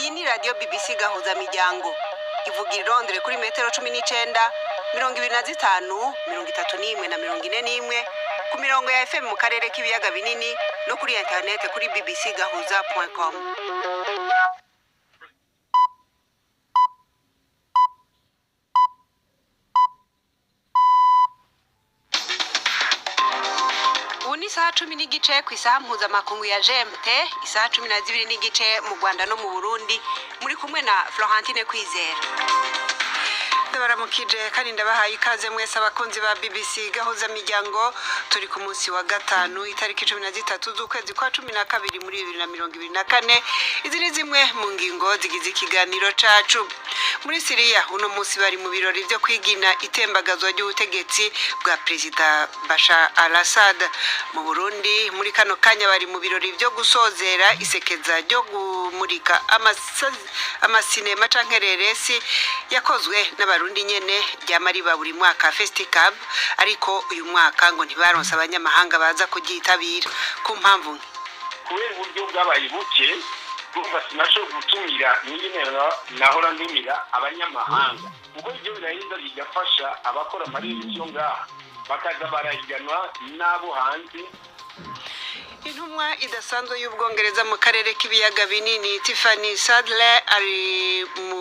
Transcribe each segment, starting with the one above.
Iyi ni radio BBC gahuza miryango. Ivugira irondere kuri metero 19, 25, 31 na 41 ku mirongo ya FM mu karere k'ibiyaga binini no kuri internet kuri bbcgahuza.com. Isaha 10 n'igice ku isaha mpuzamakungu ya GMT, isaha 12 n'igice mu Rwanda no mu Burundi. Muri kumwe na Florentine Kwizera. Ndabaramukije kandi ndabahaye ikaze mwese abakunzi ba BBC gahuza miryango. Turi ku munsi wa gatanu itariki 13 z'ukwezi kwa 12 muri 2024. Izi ni zimwe mu ngingo zigize ikiganiro cacu. Muri Syria uno munsi bari mu birori byo kwigina itembagazwa ry'ubutegetsi bwa President Bashar al-Assad. Mu Burundi muri kano kanya bari mu birori byo gusozera isekeza ryo gumurika amasinema canke reresi yakozwe n'abarundi nyene ryamariba buri mwaka festival, ariko uyu mwaka ngo ntibaronse abanyamahanga baza kugitabira ku mpamvu kubera uburyo bwabaye buke. Kumva sinasho gutumira nimero nahora ndumira abanyamahanga, ubwo ibyo birahinda bigafasha abakora amareresiyo ngaha bakaza barahiganwa n'abo hanze. Intumwa idasanzwe y'Ubwongereza mu karere k'ibiyaga binini Tiffany Sadler ari mu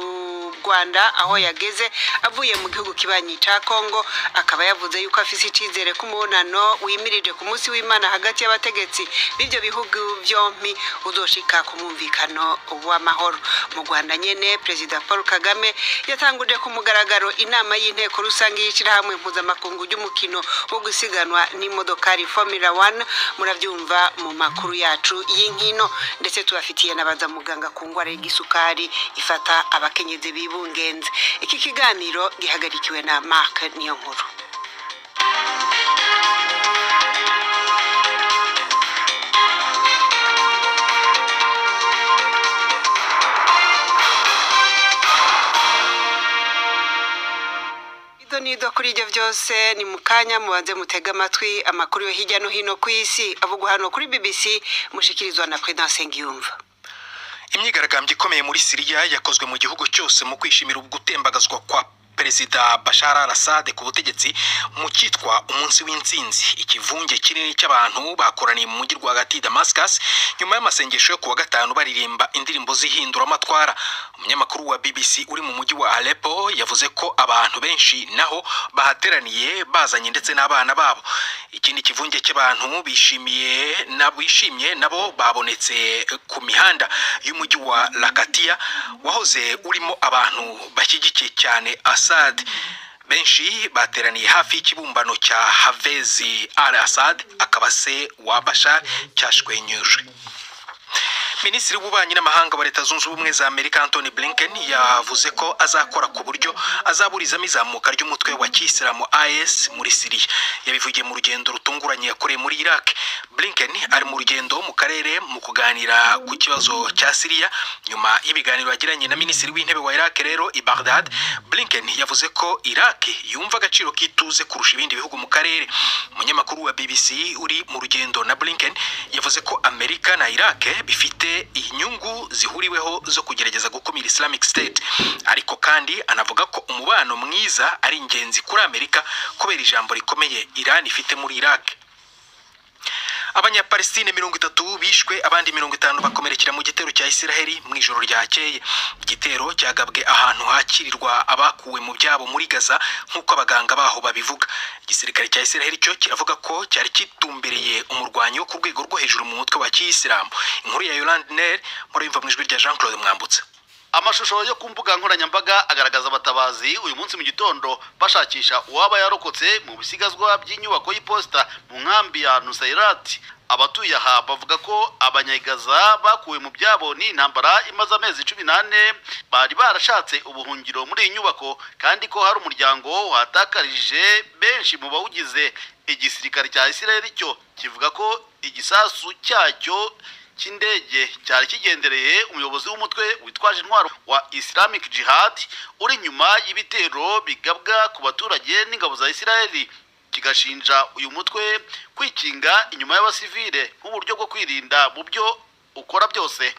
Rwanda aho yageze avuye mu gihugu kibanyi ca Kongo, akaba yavuze yuko afise icizere ku mubonano wimirije ku munsi w'Imana hagati y'abategetsi b'ivyo bihugu vyompi uzoshika ku mwumvikano w'amahoro. Mu Rwanda nyene President Paul Kagame yatanguje ku mugaragaro inama y'inteko rusange y'ishirahamwe mpuzamakungu ry'umukino wo gusiganwa n'imodokari Formula 1. Muravyumva mu makuru yacu y'inkino, ndetse tubafitiye nabaza muganga ku ngwara y'igisukari ifata abakenyezi bibungenze. Iki kiganiro gihagarikiwe na Mark Niyonkuru. Nido kuri ibyo byose ni mukanya mubanze mutega amatwi amakuru yo hirya no hino ku isi avugwa hano kuri BBC mushikirizwa na Prudence Ngiyumva. Imyigaragambyo ikomeye muri Syria yakozwe mu gihugu cyose mu kwishimira ubutembagazwa kwa Perezida Bashar al-Assad ku butegetsi mu cyitwa umunsi w'intsinzi. Ikivunge kinini cy'abantu bakoraniye mu mujyi rwagati Damascus nyuma y'amasengesho yo kuwa gatanu baririmba indirimbo zihindura amatwara. Umunyamakuru wa BBC uri mu mujyi wa Aleppo yavuze ko abantu benshi naho bahateraniye bazanye ndetse n'abana babo. Ikindi kivunge cy'abantu bishimye nabo babonetse ku mihanda y'umujyi wa Latakia wahoze urimo abantu bashyigikiye cyane Assad. Benshi bateraniye hafi y'ikibumbano cya Havezi al-Assad akaba se wa Bashar cyashwenyujwe. Minisitiri w'ububanyi n'amahanga wa Leta Zunze Ubumwe za Amerika Anthony Blinken yavuze ko azakora ku buryo azaburizamo izamuka ry'umutwe wa Kisilamu IS muri Syria. Yabivugiye mu rugendo rutunguranye yakoreye muri Iraq. Blinken ari mu rugendo mu karere mu kuganira ku kibazo cya Syria nyuma y'ibiganiro yagiranye na Minisitiri w'intebe wa Iraq Rero i Baghdad. Blinken yavuze ko Iraq yumva agaciro kituze kurusha ibindi bihugu mu karere. Umunyamakuru wa BBC uri mu rugendo na Blinken yavuze ko Amerika na Iraq bifite inyungu zihuriweho zo kugerageza gukumira Islamic State, ariko kandi anavuga ko umubano mwiza ari ingenzi kuri Amerika kubera ijambo rikomeye Iran ifite muri Iraq. Abanyapalestine 30 bishwe abandi 50 bakomerekera mu gitero cya Israeli mu ijoro ryakeye. Igitero cyagabwe ahantu hakirirwa abakuwe mu byabo muri Gaza nk'uko abaganga baho babivuga. Igisirikare cya Israeli cyo kiravuga ko cyari kitumbereye umurwanyi wo ku rwego rwo hejuru mu mutwe wa Kiyisilamu. Inkuru ya Yolande Ner muri imva mu ijwi rya Jean-Claude Mwambutse. Amashusho yo kumbuga nkoranyambaga agaragaza abatabazi uyu munsi mu gitondo bashakisha uwaba yarokotse mu bisigazwa by'inyubako y'iposta mu nkambi ya Nusairat. Abatuye aha bavuga ko abanyayigaza bakuwe mu byabo ni intambara imaze amezi 18 bari barashatse ubuhungiro muri iyi nyubako, kandi ko hari umuryango watakarije benshi mu bawugize. Igisirikare cya Israel cyo kivuga ko igisasu cyacyo cy'indege cyari kigendereye umuyobozi w'umutwe witwaje intwaro wa Islamic Jihad uri nyuma y'ibitero bigabwa ku baturage n'ingabo za Israeli, kigashinja uyu mutwe kwikinga inyuma y'abasivile nk'uburyo bwo kwirinda mu byo ukora byose.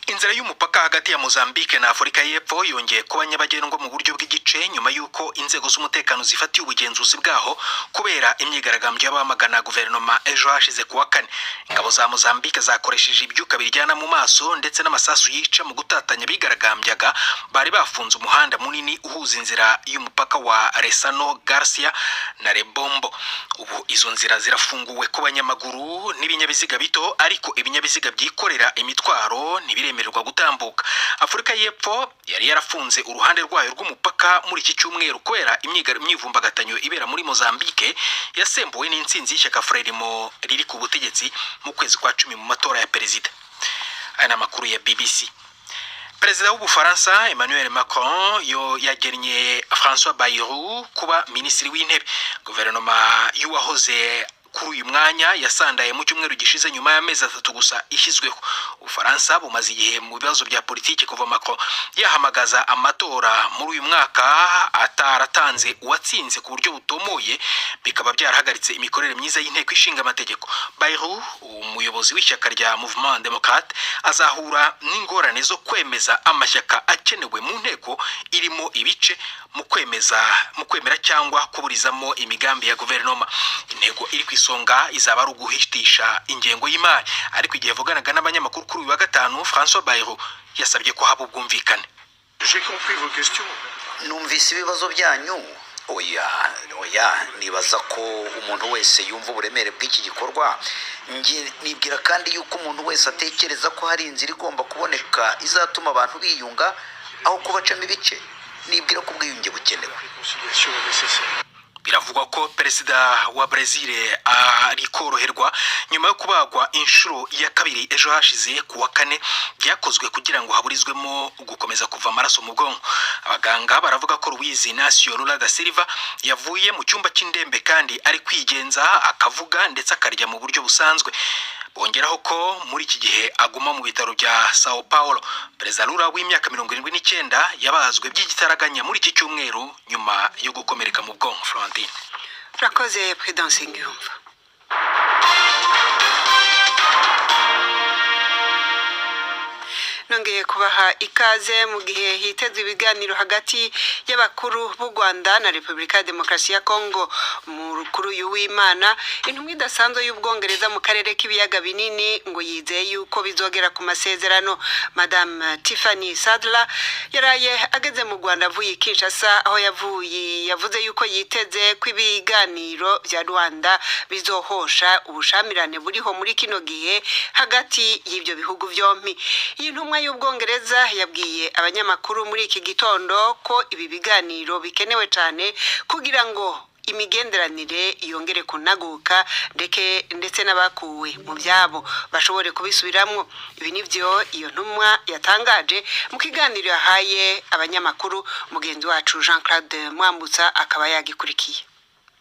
Inzira y'umupaka hagati ya Mozambique na Afurika y'Epfo yongeye kuba nyabagendwa mu buryo bw'igice nyuma y'uko inzego z'umutekano zifatiye ubugenzuzi bwaho kubera imyigaragambyo y'abamagana guverinoma ejo hashize kuwa kane. Ingabo za Mozambique zakoresheje ibyuka biryana mu maso ndetse n'amasasu yica mu gutatanya bigaragambyaga bari bafunze umuhanda munini uhuza inzira y'umupaka wa Resano Garcia na Rebombo. Ubu izo nzira zirafunguwe ku banyamaguru n'ibinyabiziga bito, ariko ibinyabiziga byikorera imitwaro ntibiremererwa gutambuka. Afurika y'Epfo yari yarafunze uruhande rwayo rw'umupaka muri iki cyumweru kubera imyivumbagatanyo ibera muri Mozambique yasembuwe n'intsinzi y'ishyaka Frelimo riri ku butegetsi mu kwezi kwa 10 mu matora ya perezida. Aya n'amakuru ya BBC. Perezida w'Ubufaransa Emmanuel Macron yagennye François Bayrou kuba minisitiri w'intebe. Guverinoma y'uwahoze kuri uyu mwanya yasandaye mu cyumweru gishize nyuma y'amezi 3 gusa ishyizweho. Ubufaransa bumaze igihe mu bibazo bya politiki kuva Macron yahamagaza amatora muri uyu mwaka ataratanze uwatsinze ku buryo butomoye, bikaba byarahagaritse imikorere myiza y'inteko ishinga amategeko. Bayrou, umuyobozi w'ishyaka rya Mouvement Démocrate, azahura n'ingorane zo kwemeza amashyaka akenewe mu nteko irimo ibice mu kwemera cyangwa kuburizamo imigambi ya guverinoma. Intego iri kwisonga izaba ari uguhitisha ingengo y'imari, ariko igihe avuganaga n'abanyamakuru kuri uyu wa gatanu, François Bayrou yasabye ko haba ubwumvikane. J'ai compris vos questions. Numvise ibibazo byanyu. Oya, nibaza ko umuntu wese yumva uburemere bw'iki gikorwa. Nibwira kandi yuko umuntu wese atekereza ko hari inzira igomba kuboneka izatuma abantu biyunga aho kubacamo ibice. Nibwira ko ubwiyunge bukenewe. Biravugwa ko perezida wa Brazil ari koroherwa nyuma yo kubagwa inshuro ya kabiri ejo hashize kuwa kane, byakozwe kugira ngo haburizwemo gukomeza kuva amaraso mu bwonko. Abaganga baravuga ko Luiz Inácio Lula da Silva yavuye mu cyumba cy'indembe kandi ari kwigenza, akavuga ndetse akarya mu buryo busanzwe. Bongeraho ko muri iki gihe aguma mu bitaro bya Sao Paulo. Perezida Lula w'imyaka 79 yabazwe by'igitaraganya muri iki cyumweru nyuma yo gukomereka mu bwonko. Florentine. Murakoze Prudence Ngiyumva. Nongeye kubaha ikaze mu gihe hitezwe ibiganiro hagati y'abakuru b'u Rwanda na Repubulika ya Demokarasi ya Kongo. Mukuru y'Uwimana, intumwa idasanzwe y'Ubwongereza mu karere k'ibiyaga binini ngo yizeye yuko bizogera ku masezerano. Madame Tiffany Sadler yaraye ageze mu Rwanda avuye Kinshasa, aho yavuze yuko yiteze ko ibiganiro bya Rwanda bizohosha ubushamirane buriho muri kino gihe hagati y'ibyo bihugu byombi. Iyi ntumwa y'Ubwongereza yabwiye abanyamakuru muri iki gitondo ko ibi biganiro bikenewe cyane kugira ngo imigenderanire yongere kunaguka ndetse n'abakuwe mu byabo bashobore kubisubiramwo. Ibi nivyo iyo ntumwa yatangaje mu kiganiro yahaye abanyamakuru. Mugenzi wacu Jean-Claude Mwambutsa akaba yagikurikiye.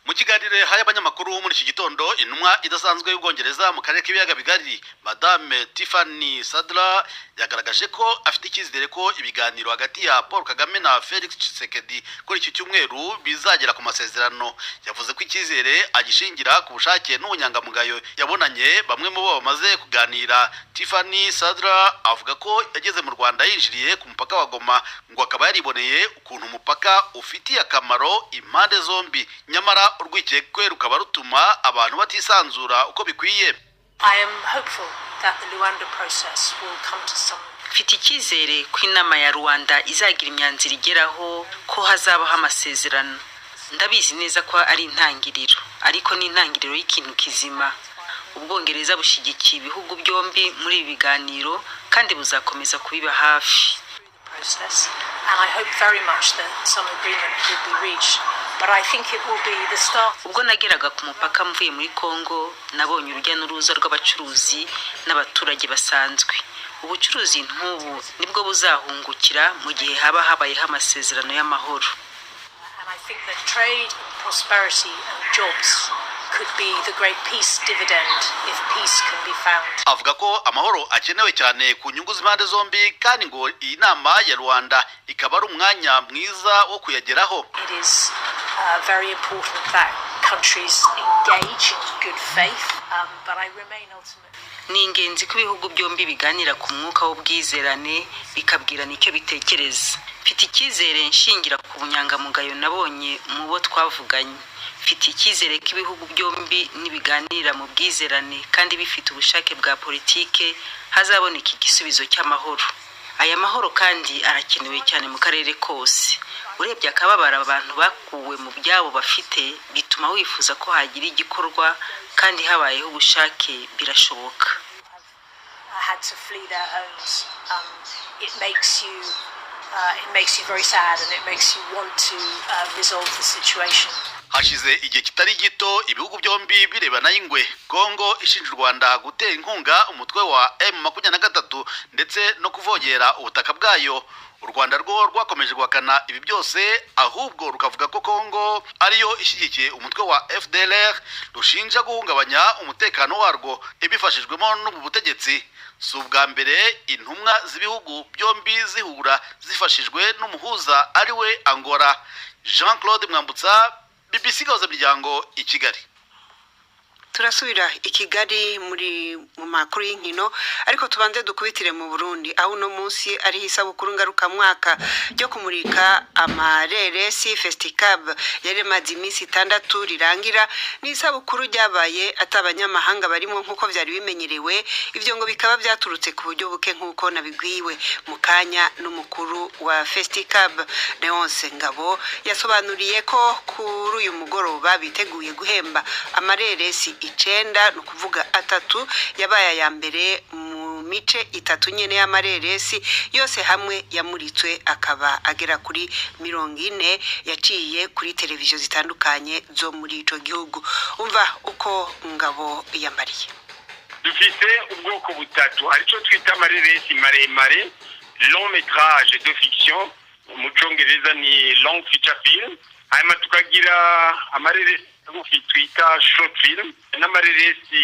Mu kiganiro yahaye abanyamakuru muri iki gitondo, intumwa idasanzwe y'Ubwongereza mu karere k'ibiyaga bigari Madame Tiffany Sadler yagaragaje ko afite icyizere ko ibiganiro hagati ya Paul Kagame na Felix Tshisekedi kuri iki cyumweru bizagera ku masezerano. Yavuze ko icyizere agishingira ku bushake n'ubunyangamugayo yabonanye bamwe mu bo bamaze kuganira. Tiffany Sadler avuga ko yageze mu Rwanda yinjiriye ku mupaka wa Goma, ngo akaba yariboneye ukuntu umupaka ufitiye akamaro impande zombi, nyamara urwikekwe rukaba rutuma abantu batisanzura uko bikwiye. I am hopeful that the Luanda process will come to some. Mfite icyizere ko inama ya Rwanda izagira imyanzuro igeraho ko hazabaho amasezerano. Ndabizi neza ko ari intangiriro, ariko ni intangiriro y'ikintu kizima. Ubwongereza bushyigikiye ibihugu byombi muri ibi biganiro kandi buzakomeza kubiba hafi. And I hope very much that some agreement will be reached. But I think it will be the start. Ubwo nageraga ku mupaka mvuye muri Kongo, nabonye urujya n'uruza rw'abacuruzi n'abaturage basanzwe. Ubucuruzi nk'ubu nibwo buzahungukira mu gihe haba habayeho amasezerano y'amahoro. And I think that trade, prosperity and jobs could be the great peace dividend if peace can be found. Avuga ko amahoro akenewe cyane ku nyungu z'impande zombi, kandi ngo iyi nama ya Rwanda ikaba ari umwanya mwiza wo kuyageraho. It is very important that countries engage in good faith, but I remain ultimately. Ni ingenzi ko ibihugu byombi biganira ku mwuka w'ubwizerane bikabwirana icyo bitekereza. Mfite icyizere nshingira ku bunyangamugayo nabonye mu bo twavuganye. Mfite icyizere ko ibihugu byombi nibiganira mu bwizerane kandi bifite ubushake bwa politike hazaboneka igisubizo cy'amahoro. Aya mahoro kandi arakenewe cyane mu karere kose. Urebye akababara abantu bakuwe mu byabo bafite bituma wifuza ko hagira igikorwa kandi habayeho ubushake birashoboka. Had to flee their homes. It makes you very sad, and it makes you want to resolve the situation. Hashize igihe kitari gito ibihugu byombi birebana y'ingwe. Kongo ishinja u Rwanda gutera inkunga umutwe wa M23 ndetse no kuvogera ubutaka bwayo. U Rwanda rwo rwakomeje guhakana ibi byose, ahubwo rukavuga ko Kongo ariyo ishyigikiye umutwe wa FDLR rushinja guhungabanya umutekano warwo ibifashijwemo n'ubutegetsi. Si ubwa mbere intumwa z'ibihugu byombi zihura zifashijwe n'umuhuza ariwe Angola. Jean-Claude Mwambutsa, BBC Gahuza Miryango, i Kigali. Turasubira i Kigali mu makuru y'inkino, ariko tubanze dukubitire mu Burundi aho uno munsi ari hisabukuru ngaruka mwaka ryo kumurika amareresi festival yari maze iminsi 6 rirangira. Ni isabukuru ryabaye atabanyamahanga barimo nkuko byari bimenyerewe. Ibyo ngo bikaba byaturutse ku buryo buke nkuko nabigwiwe mu kanya n'umukuru wa festival Leonce Ngabo yasobanuriye ko kuri uyu mugoroba biteguye guhemba amareresi 9, nukuvuga 3 yabaye aya mbere mu mice 3 nyene y'amareresi yose hamwe yamuritswe akaba agera kuri 40 yaciye kuri televiziyo zitandukanye zo muri ico gihugu. Umva uko Ngabo yambariye. Dufite ubwoko butatu arico twita amareresi maremare, long métrage de fiction, mu Congereza ni long feature film, hanyuma tukagira amareresi twita short film n'amareresi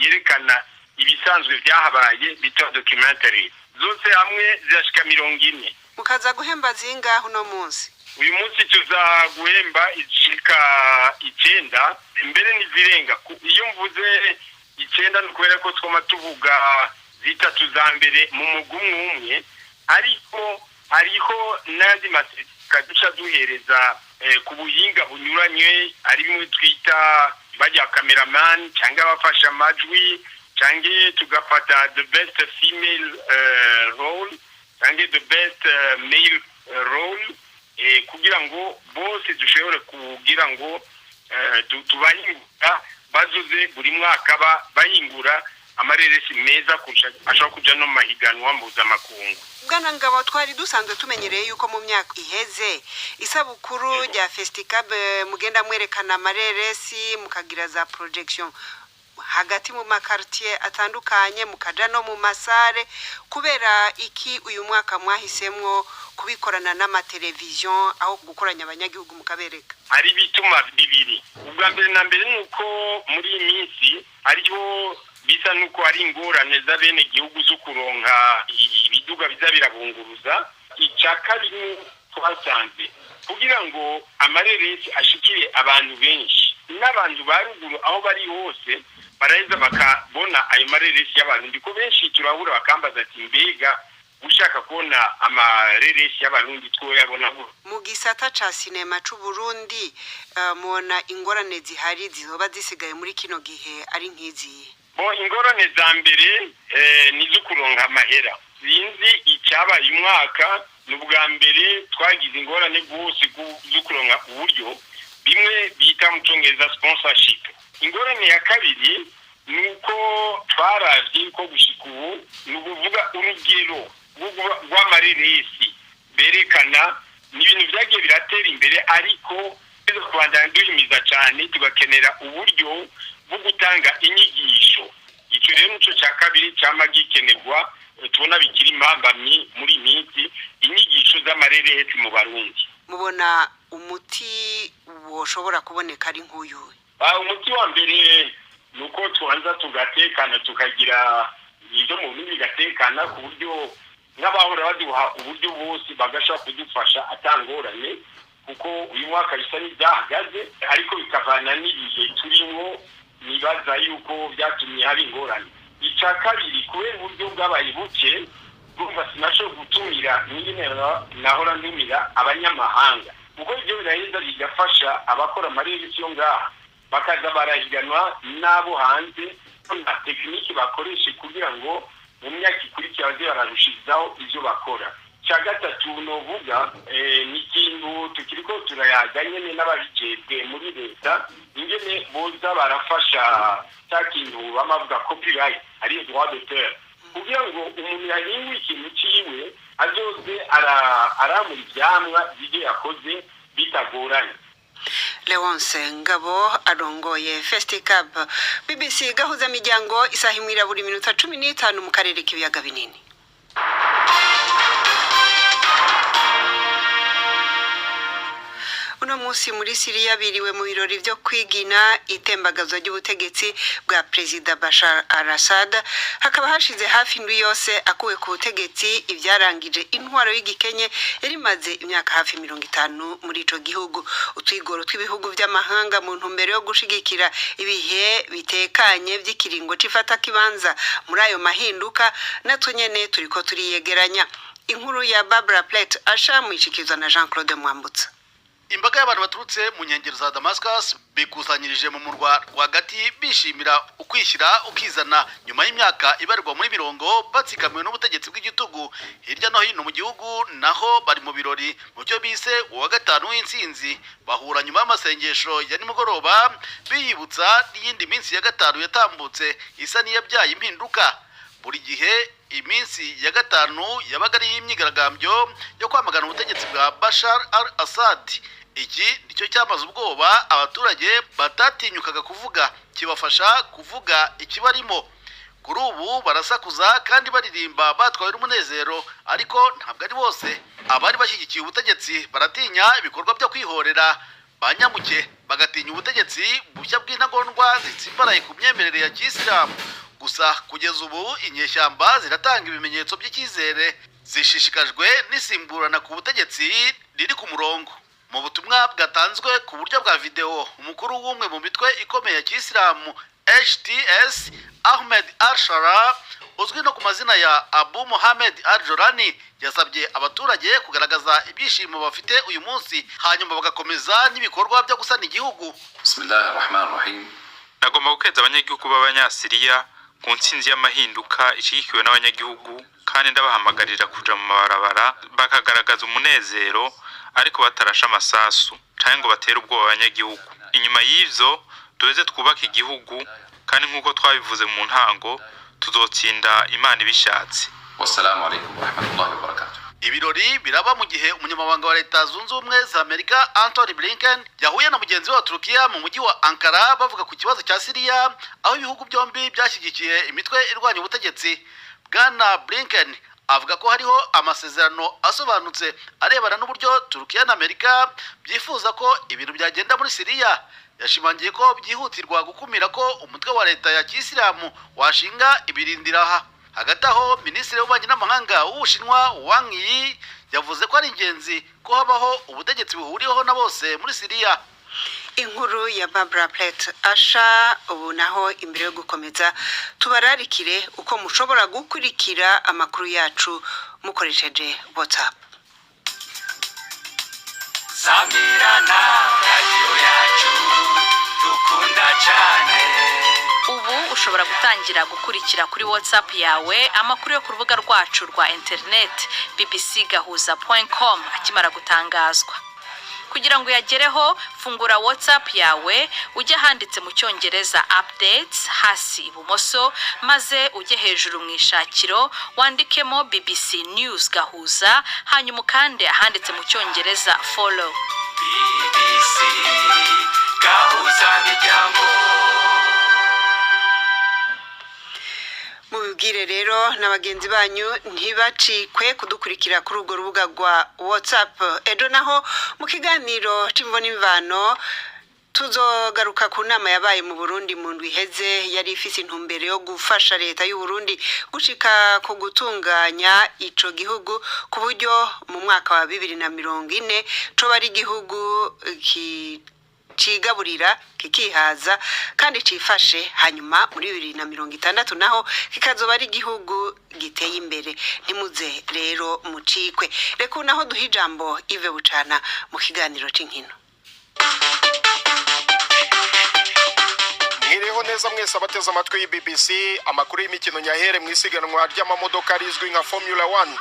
yerekana ibisanzwe byahabaye bita documentary. Zose hamwe zirashika 40. Mukaza guhemba zingaho no munsi? Uyu munsi tuza guhemba ishika 9, mbere nizirenga. Iyo mvuze 9 nukubera ko twoma tuvuga 3 za mbere mu mugumwe umwe, ariko hariho n'andi maseka duca duhereza ku buhinga bunyuranye, ari bimwe twita bajya cameraman cyangwa abafasha amajwi, cyangwa tugafata the best female role cyangwa the best male role, kugira ngo bose dushobore kugira ngo tubahingura bazoze buri mwaka bahingura amareresi meza ashobora kuja no mahiganwa mpuzamakungu. Bwana Ngabo, twari dusanzwe tumenyereye yuko mu myaka iheze isabukuru rya festival mugenda mwerekana amareresi mukagira za projection hagati mu makartier atandukanye mukaja no mu masare. Kubera iki uyu mwaka mwahisemwo kubikorana n'amatelevizion aho gukoranya abanyagihugu mukabereka? Ari bituma bibiri. Ubwa mbere na mbere nuko muri iyi minsi ariho bisa nuko ari ingorane za bene gihugu zo kuronka ibiduga biza birabunguruza. Icakabiri twasanze kugira ngo amareresi ashikire abantu benshi n'abantu baruguru aho bari hose baraheza bakabona ayo mareresi y'abantu. Ndiko benshi turahura bakambaza ati mbega ushaka kubona amareresi y'abarundi twoyabona mu gisata ca sinema c'u Burundi. Mubona ingorane zihari zizoba zisigaye muri kino gihe ari nkiziye? Ingorane za mbere nizo kuronka amahera. Sinzi icyabaye umwaka n'ubwa mbere twagize ingorane gose zo kuronka uburyo bimwe bita mu Congereza sponsorship. Ingorane ya kabiri nuko twaravye ko gushika ubu nukuvuga urugero rw'amareresi berekana n'ibintu byagiye biratera imbere, ariko kubandanya duhimiza cyane tugakenera uburyo bwo gutanga inyigisho. Icyo rero nico cya kabiri cyama gikenerwa, tubona bikiri impambamyi muri minsi inyigisho z'amareresi mu Barundi. Mubona umuti woshobora kuboneka ari nk'uyu? Umuti wa mbere nuko tuanza tugatekana tukagira ibyo mu bindi gatekana ku buryo n'abahora baduha uburyo bose bagashaka kudufasha atangorane. kuko uyu mwaka bisa n'ibyahagaze ariko bikavana n'ibihe turimo nibaza yuko byatumye haba ingorane. Icya kabiri kubera uburyo bwabaye buke urumva sinashobora gutumira nimero nahora ntumira abanyamahanga kuko ibyo biraheza bigafasha abakora amareresiyo ngaha bakaza barahiganwa n'abo hanze na tekiniki bakoreshe kugira ngo mu myaka ikurikira baze bararushirizaho ibyo bakora. Cya gatatu novuga ni ikintu tukiriko turayaga nyene n'ababijejwe muri leta ingene boza barafasha cya kintu bamavuga copyright ari droit d'auteur kugira ngo umuntu yahinga ikintu ciwe azoze aramura ivyamwa bige yakoze bitagoranye. Leonce Ngabo arongoye Festicab. BBC gahuza miryango isaha imwira buri minota 15 mu karere k'ibiyaga binini. Uno munsi muri Syria biriwe mu birori byo kwigina itembagazo ry'ubutegetsi bwa President Bashar al-Assad. Hakaba hashize hafi indwi yose akuwe ku butegetsi ibyarangije intwaro y'igikenye yarimaze imyaka hafi 50 muri ico gihugu. Utwigoro tw'ibihugu by'amahanga mu ntumbero yo gushigikira ibihe bitekanye by'ikiringo cifata kibanza muri ayo mahinduka natwe nyene turiko turiyegeranya. Inkuru ya Barbara Plate ashamwishikizwa na Jean-Claude Mwambutsa. Imbaga y'abantu baturutse mu nkengero za Damascus bikusanyirije mu murwa rwagati bishimira ukwishyira ukizana nyuma y'imyaka ibarirwa muri mirongo batsikamiwe n'ubutegetsi bw'igitugu hirya no hino mu gihugu. Naho bari mu birori mu cyo bise uwa gatanu w'intsinzi bahura nyuma y'amasengesho ya nimugoroba biyibutsa n'iyindi minsi ya gatanu yatambutse isa n'iyabyaye impinduka. Buri gihe iminsi ya gatanu yabaga ari imyigaragambyo yo kwamagana ubutegetsi bwa Bashar al-Assad. Iki nicyo cyamaze ubwoba abaturage batatinyukaga kuvuga kibafasha kuvuga ikibarimo. Kuri ubu barasakuza kandi baririmba batwaye n'umunezero, ariko ntabwo ari bose. Abari bashyigikiye ubutegetsi baratinya ibikorwa byo kwihorera, banyamuke bagatinya ubutegetsi bushya bw'intagondwa zitsimbaraye ku myemerere ya Kisilamu. Gusa kugeza ubu inyeshyamba ziratanga ibimenyetso by'icyizere zishishikajwe n'isimburana ku butegetsi riri ku murongo. Mu butumwa bwatanzwe ku buryo bwa video, umukuru w'umwe mu mitwe ikomeye ya Kisilamu HTS Ahmed al-Shara uzwi no ku mazina ya Abu Mohammed al-Jorani yasabye abaturage kugaragaza ibyishimo bafite uyu munsi hanyuma bagakomeza n'ibikorwa byo gusana igihugu. Bismillahirrahmanirrahim. Nagomba gukeza abanyagihugu b'abanyasiriya ku ntsinzi y'amahinduka ishigikiwe n'abanyagihugu, kandi ndabahamagarira kuja mu mabarabara bakagaragaza umunezero ariko batarasha amasasu cyangwa ngo batere ubwoba abanyagihugu. Inyuma y'ivyo duheze twubaka igihugu, kandi nk'uko twabivuze mu ntango tuzotsinda Imana ibishatse. Wassalamu alaikum warahmatullahi wabarakatuh. Ibirori biraba mu gihe umunyamabanga wa Leta Zunze Ubumwe za Amerika Anthony Blinken yahuye na mugenzi we wa Turukiya mu mujyi wa Ankara bavuga ku kibazo cya Syria, aho ibihugu byombi byashyigikiye imitwe irwanya ubutegetsi. Bwana Blinken avuga ko hariho amasezerano asobanutse arebana n'uburyo Turukiya na Amerika byifuza ko ibintu byagenda muri Syria. Yashimangiye ko byihutirwa gukumira ko umutwe wa leta ya Kisilamu washinga ibirindiraha. Hagati aho Minisitiri w'Ububanyi n'Amahanga w'Ubushinwa Wang Yi yavuze ko ari ingenzi ko habaho ubutegetsi buhuriyeho na bose muri Syria. Inkuru ya Barbara Plate asha. Ubu naho imbere yo gukomeza tubararikire uko mushobora gukurikira amakuru yacu mukoresheje WhatsApp. Samirana radio yacu dukunda cyane. Ubu ushobora gutangira gukurikira kuri WhatsApp yawe amakuru yo ku rubuga rwacu rwa internet bbcgahuza.com akimara gutangazwa. Kugira ngo yagereho, fungura WhatsApp yawe, ujye handitse mu Cyongereza updates hasi ibumoso, maze ujye hejuru mu ishakiro wandikemo BBC News Gahuza, hanyuma kandi ahanditse mu Cyongereza follow. BBC Gahuza miryango. Mubibwire rero n'abagenzi banyu ntibacikwe kudukurikira kuri urwo rubuga rwa WhatsApp. Ejo naho mu kiganiro c'imvo n'imvano tuzogaruka ku nama yabaye mu Burundi mu ndwi iheze yari ifise intumbero yo gufasha leta y'u Burundi gushika ku gutunganya ico gihugu ku buryo mu mwaka wa 2040 coba ari igihugu cigaburira kikihaza kandi cifashe hanyuma muri 2060 naho kikazoba ari igihugu giteye imbere. Ntimuze rero mucikwe. Reka naho duha ijambo Ive Bucana mu kiganiro c'inkino. Mwiriho neza mwese abateze amatwi y'BBC, amakuru y'imikino nyahere mu isiganwa ry'amamodoka rizwi nka Formula 1.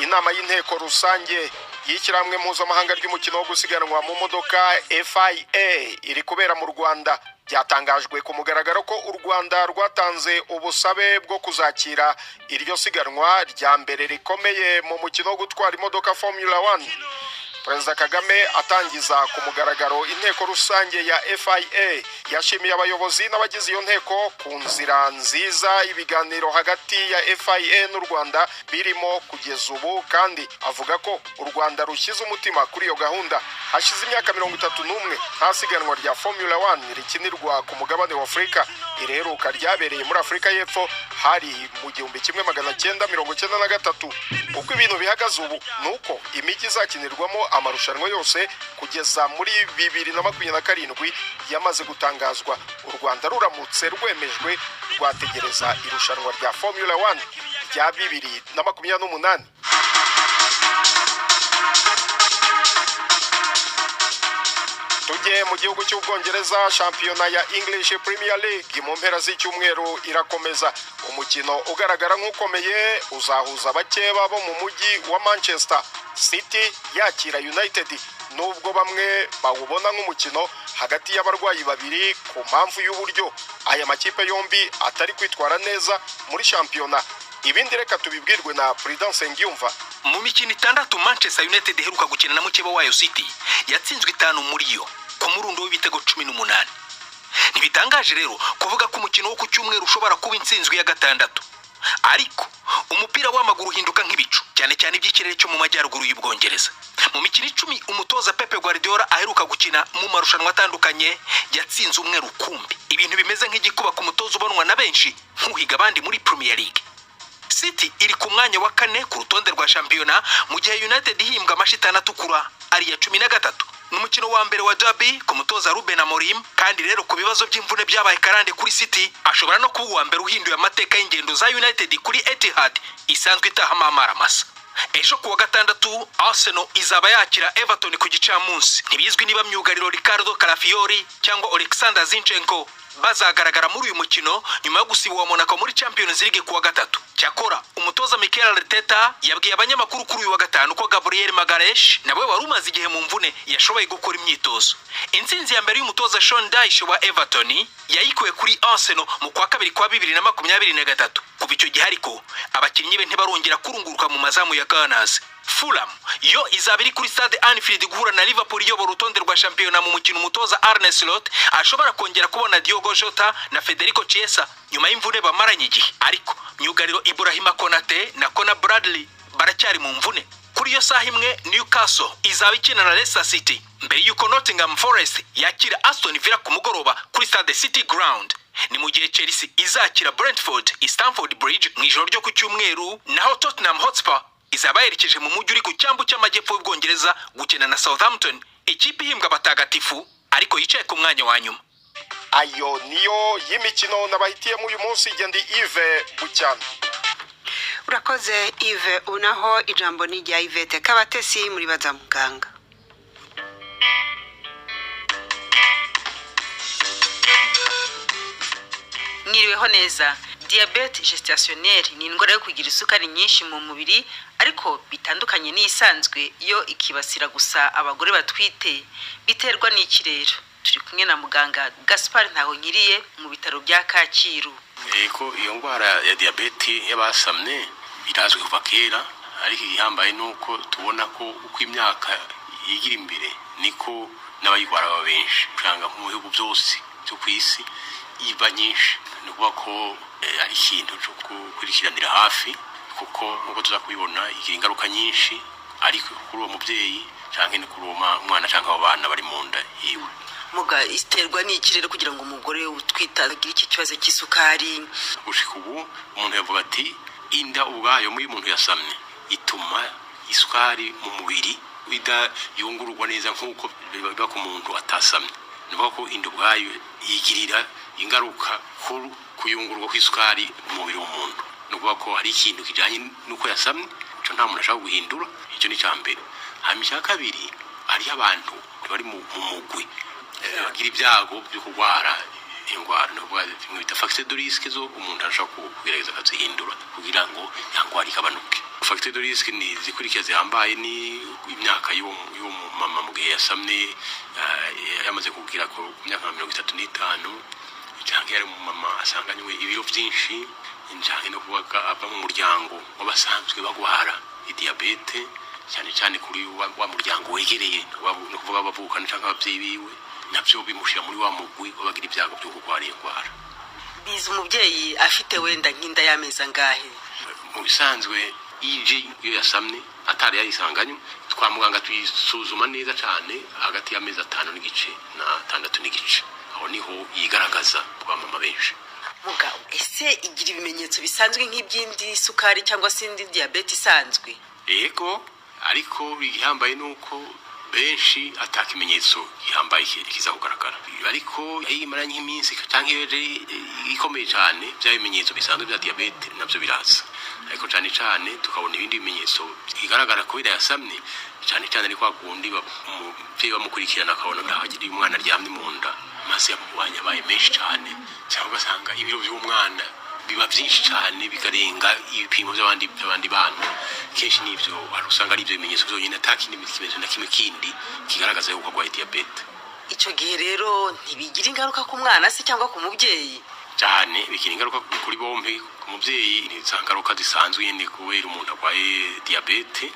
Inama y'inteko rusange y'ishyirahamwe mpuzamahanga ry'umukino wo gusiganwa mu modoka FIA iri kubera mu Rwanda. Byatangajwe ku mugaragaro ko u Rwanda rwatanze ubusabe bwo kuzakira iryo siganwa rya mbere rikomeye mu mukino wo gutwara imodoka Formula 1. Perezida Kagame atangiza ku mugaragaro inteko rusange ya FIA yashimiye abayobozi n'abagize iyo nteko ku nzira nziza ibiganiro hagati ya FIA n'u Rwanda birimo kugeza ubu, kandi avuga ko u Rwanda rushyize umutima kuri iyo gahunda. Hashize imyaka 31 nta siganwa rya Formula 1 rikinirwa ku mugabane wa Afrika. Ireruka ryabereye muri Afrika y'Epfo hari mu 1993. Uko ibintu bihagaze ubu nuko imijyi izakinirwamo amarushanwa yose kugeza muri 2027 yamaze gutangazwa. U Rwanda ruramutse rwemejwe rwategereza irushanwa rya Formula 1 rya 2028. Tujye mu gihugu cy'Ubwongereza, shampiyona ya English Premier League mu mpera z'icyumweru irakomeza. Umukino ugaragara nk'ukomeye uzahuza abakeba bo mu mujyi wa Manchester City yakira United, nubwo bamwe bawubona nk'umukino hagati y'abarwayi babiri ku mpamvu y'uburyo aya makipe yombi atari kwitwara neza muri shampiyona. Ibindi reka tubibwirwe na Prudence Ngiyumva. Mu mikino 6 Manchester United iheruka gukina na mukeba wayo City yatsinzwe 5 muri yo ku murundo w'ibitego 18. Ntibitangaje rero kuvuga ko umukino wo ku cyumweru ushobora kuba intsinzwe ya 6. Ariko umupira w'amaguru uhinduka nk'ibicu cyane cyane iby'ikirere cyo mu majyaruguru y'Ubwongereza. Mu mikino 10 umutoza Pep Guardiola aheruka gukina mu marushanwa atandukanye yatsinze umwe rukumbi. Ibintu bimeze nk'igikuba ku mutoza ubonwa na benshi nk'uhiga abandi muri Premier League. City iri ku mwanya wa 4 ku rutonde rwa shampiyona mu gihe United ihimbwa amashitani atukura ari ya 13. Numukino wa mbere wa derby ku mutoza Ruben Amorim, kandi rero ku bibazo by'imvune byabaye karande kuri City ashobora no kuba uwa mbere uhinduye amateka y'ingendo za United kuri Etihad isanzwe itahama amaramasa. Ejo kuwa 6 Arsenal izaba yakira Everton ku gicamunsi. Ntibizwi niba myugariro Ricardo Calafiori cyangwa Alexander Zinchenko bazagaragara muri uyu mukino nyuma yo gusiba Monaco muri Champions League kuwa 3. Cyakora umutoza Mikel Arteta yabwiye abanyamakuru kuri uyu wa 5 ko Gabriel Magalhaes nawe wari umaze igihe mu mvune yashoboye gukora imyitozo. Intsinzi ya mbere y'umutoza Sean Dyche wa Everton yayikuye kuri Arsenal mu kwa 2 kwa 2023. Kuva icyo gihe ariko abakinnyi be ntibarongera kurunguruka mu mazamu ya Gunners. Fulham yo izabiri kuri Stade Anfield guhura na Liverpool yo urutonde rwa shampiyona mu mukino umutoza Arne Slot ashobora kongera kubona Diogo Jota na Federico Chiesa nyuma y'imvune bamaranye igihe. Ariko myugariro Ibrahima Konate na Conor Bradley baracyari mu mvune. Kuri yo saha imwe Newcastle izaba ikina na Leicester City mbere y'uko Nottingham Forest yakira Aston Villa ku mugoroba kuri Stade City Ground. Ni mu gihe Chelsea izakira Brentford i Stamford Bridge mu ijoro ryo ku cyumweru, naho Tottenham Hotspur izaba yerekeje mu mujyi uri ku cyambu cy'amajyepfo y'Ubwongereza gukina na Southampton, ikipe ihimbwa abatagatifu ariko yicaye ku mwanya wa nyuma. Ayo niyo y'imikino nabahitiyemo uyu munsi. Gendi Ive Bucyana. Urakoze Ive. Unaho ijambo ni rya Ivete Kabatesi muri baza muganga. Mwiriweho neza. Diabete gestationnelle ni indwara yo kugira isukari nyinshi mu mubiri ariko bitandukanye n'isanzwe yo ikibasira gusa abagore batwite. Biterwa n'ikirero. Turi kumwe na muganga Gaspard Ntahonkiriye mu bitaro bya Kacyiru. Eko iyo ndwara ya diabete y'abasamye irazwi kuva kera, ariko ihambaye nuko tubona ko uko imyaka yigira imbere niko n'abayirwara baba benshi. Cyangwa mu bihugu byose cyo ku isi iba nyinshi. Ni ukuvuga ko ari ikintu cyo gukurikiranira hafi, kuko nk'uko tuza kubibona igira ingaruka nyinshi ariko kuri uwo mubyeyi cyangwa ni kuri uwo mwana cyangwa abo bana bari mu nda yiwe. muga iterwa n'ikirere kugira ngo umugore utwita agire iki kibazo cy'isukari. Gushika ubu umuntu yavuga ati inda ubwayo muri umuntu yasamye ituma isukari mu mubiri yungururwa neza nk'uko biba ku muntu atasamye. Nuko ko inda ubwayo yigirira ingaruka kuyungurwa kw'isukari mu mubiri w'umuntu. Nuko ko hari ikintu kijanye nuko yasamye cyo nta muntu ashaka guhindura. Icyo ni cyambere. Hamisha kabiri ari abantu bari mu mugwi bagira ibyago byo kurwara ingwara no bimwe bita facteur de risque zo umuntu ashaka kugerageza akazihindura kugira ngo yangwara ikabanuke. Facteur de risque ni zikurikiza zihambaye ni imyaka yo mama mu gihe yasamye yamaze kugira ko imyaka 35 cyangwa yari mu mama asanganywe ibiro byinshi injanye no kubaga ava mu muryango wabasanzwe bagwara diabete cyane cyane kuri wa muryango wegereye no kuvuga abavukana cyangwa abavyeyi biwe nabyo bimushira muri wa mugwi wabagira ibyago byo kurwara ingwara. Biza umubyeyi afite wenda nk'inda y'amezi angahe? Mu bisanzwe iyo yasamye atari yayisanganywe kwa muganga tuyisuzuma neza cyane hagati y'amezi 5 n'igice na 6 n'igice. Aho niho yigaragaza kwa mama benshi. Muga ese igira ibimenyetso bisanzwe nk'iby'indi sukari cyangwa se indi diabete isanzwe? Yego, ariko bihambaye nuko benshi atakimenyetso gihambaye kiza kugaragara. Ariko yimaranye iminsi cyangwa ikomeye cyane bya bimenyetso bisanzwe bya diabete nabyo biraza. Ariko cyane cyane tukabona ibindi bimenyetso bigaragara ko yasamye cyane cyane ari kwa kundi umuvyeyi bamukurikirana akabona ndahagira umwana aryamye mu nda maze yamubanya baye menshi cyane cyangwa basanga ibiro by'umwana biba byinshi cyane bikarenga ibipimo by'abandi bantu. Kenshi nivyo usanga ari ibyo bimenyetso byonyine atakindi kimenyetso na kimwe kindi kigaragaza yuko agwaye diabete. Ico gihe rero ntibigira ingaruka ku mwana se cyangwa ku mubyeyi? Cyane bigira ingaruka kuri bombe. Ku mubyeyi ni zangaruka zisanzwe yende kubera umuntu agwaye diabete,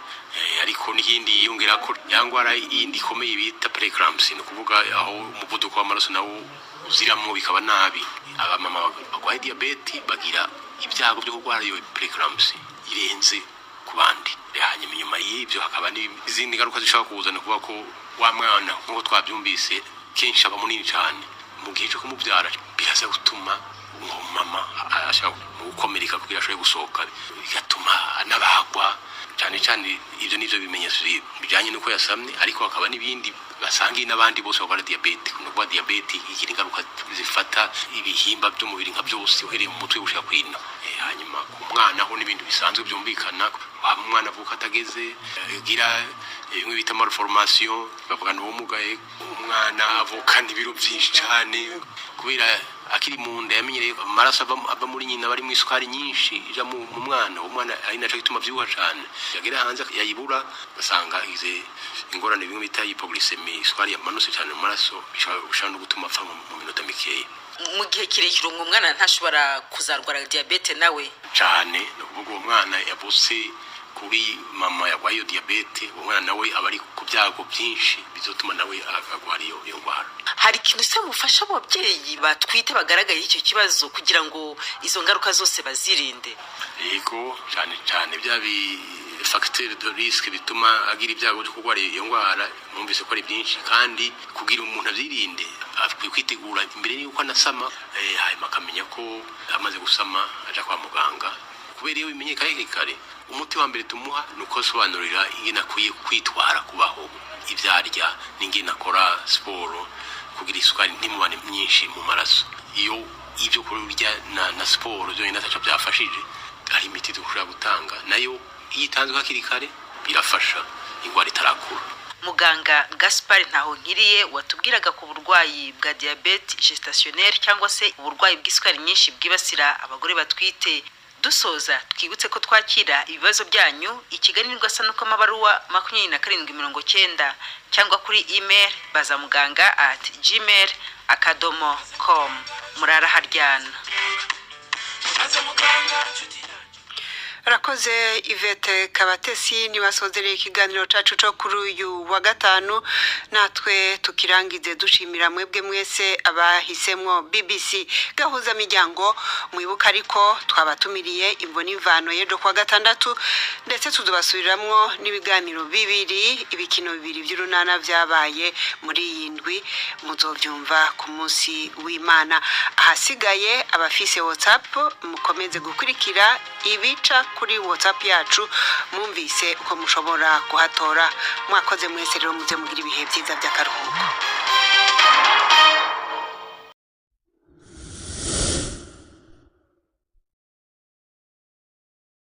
ariko n'iyindi yongera ko yangwara yindi komeye bita preeclampsia, no kuvuga aho umuvuduko w'amaraso nawo uziramo bikaba nabi. Abamama bagwaye diabete bagira ibyago byo kurwara iyo preeclampsia irenze ku bandi. Hanyuma nyuma y'ibyo hakaba n'izindi ngaruka zishaka kuzana kuba ko wa mwana nk'uko twabyumvise kenshi aba munini cyane mu gihe cyo kumubyara, biraza gutuma mama ashaka gukomereka kugira ashobore gusohoka, bigatuma anabagwa. Cyane cyane ibyo nivyo bimenyetso bijanye nuko yasamye, ariko hakaba n'ibindi basangiye n'abandi bose bagwara diabete. Kuko diabete igira ingaruka zifata ibihimba by'umubiri nka byose uhereye mu mutwe gushika kwino. Hanyuma ku mwana ho n'ibindi bisanzwe byumvikana, wa mwana avuka atageze gira imwe bita malformation, bavuga no umugaye umwana avukana ibiro byinshi cyane kubera akiri mu nda yamenyereye amaraso ava muri nyina bari mu isukari nyinshi ija mu mwana. Umwana ari naco gituma byuha cyane, yagera hanze yayibura basanga ize ingorane bimwe bita hypoglycemia, isukari yamanutse cyane mu maraso bishobora no gutuma apfa mu minota mikeya. Mu gihe kirekire umwana ntashobora kuzarwara diabete nawe cyane. No kuvuga uwo mwana yavutse kuri mama yarwaye iyo diabete, umwana nawe aba ari ku byago byinshi bizotuma nawe agwara iyo ngwara. Hari ikintu se mufasha ababyeyi batwite bagaragaye icyo kibazo kugira ngo izo ngaruka zose bazirinde? Yego, cyane cyane bya facteur de risque bituma agira ibyago byo kurwara iyo ngwara mwumvise ko ari byinshi, kandi kugira umuntu abyirinde afite kwitegura imbere y'uko anasama, hanyuma akamenya ko amaze gusama aja kwa muganga. Kubera iyo bimenyekanye kare, umuti wa mbere tumuha nuko sobanurira ingene akwiye kwitwara kubaho, ivyarya n'ingene akora siporo kugira isukari ntimubane myinshi mu maraso. Iyo ibyo kurya na siporo byo natacha byafashije, ari imiti dushobora gutanga nayo iyitanzwe hakiri kare birafasha ingwara itarakura. Muganga Gaspar Ntahonkiriye watubwiraga ku burwayi bwa diabete gestationnelle cyangwa se uburwayi bw'isukari nyinshi bwibasira abagore batwite. Dusoza twibutse ko twakira ibibazo byanyu ikiganirwa sanuka amabaruwa 2790 cyangwa kuri email bazamuganga@gmail.com. Murara haryana. Rakoze Ivete Kabatesi ni wasozereye ikiganiro cacu cyo kuri uyu wa gatanu natwe tukirangize dushimira mwebwe mwese abahisemwo BBC gahuza miryango mwibuka ariko twabatumiriye imvo n'imvano yejo kwa gatandatu ndetse tuzobasubiramwo n'ibiganiro bibiri ibikino bibiri by'urunana vyabaye muri yindwi muzovyumva ku munsi w'Imana ahasigaye abafise WhatsApp mukomeze gukurikira ibica kuri WhatsApp yacu mwumvise uko mushobora kuhatora mwakoze mwese rero muze mugira ibihe byiza by'akaruhuko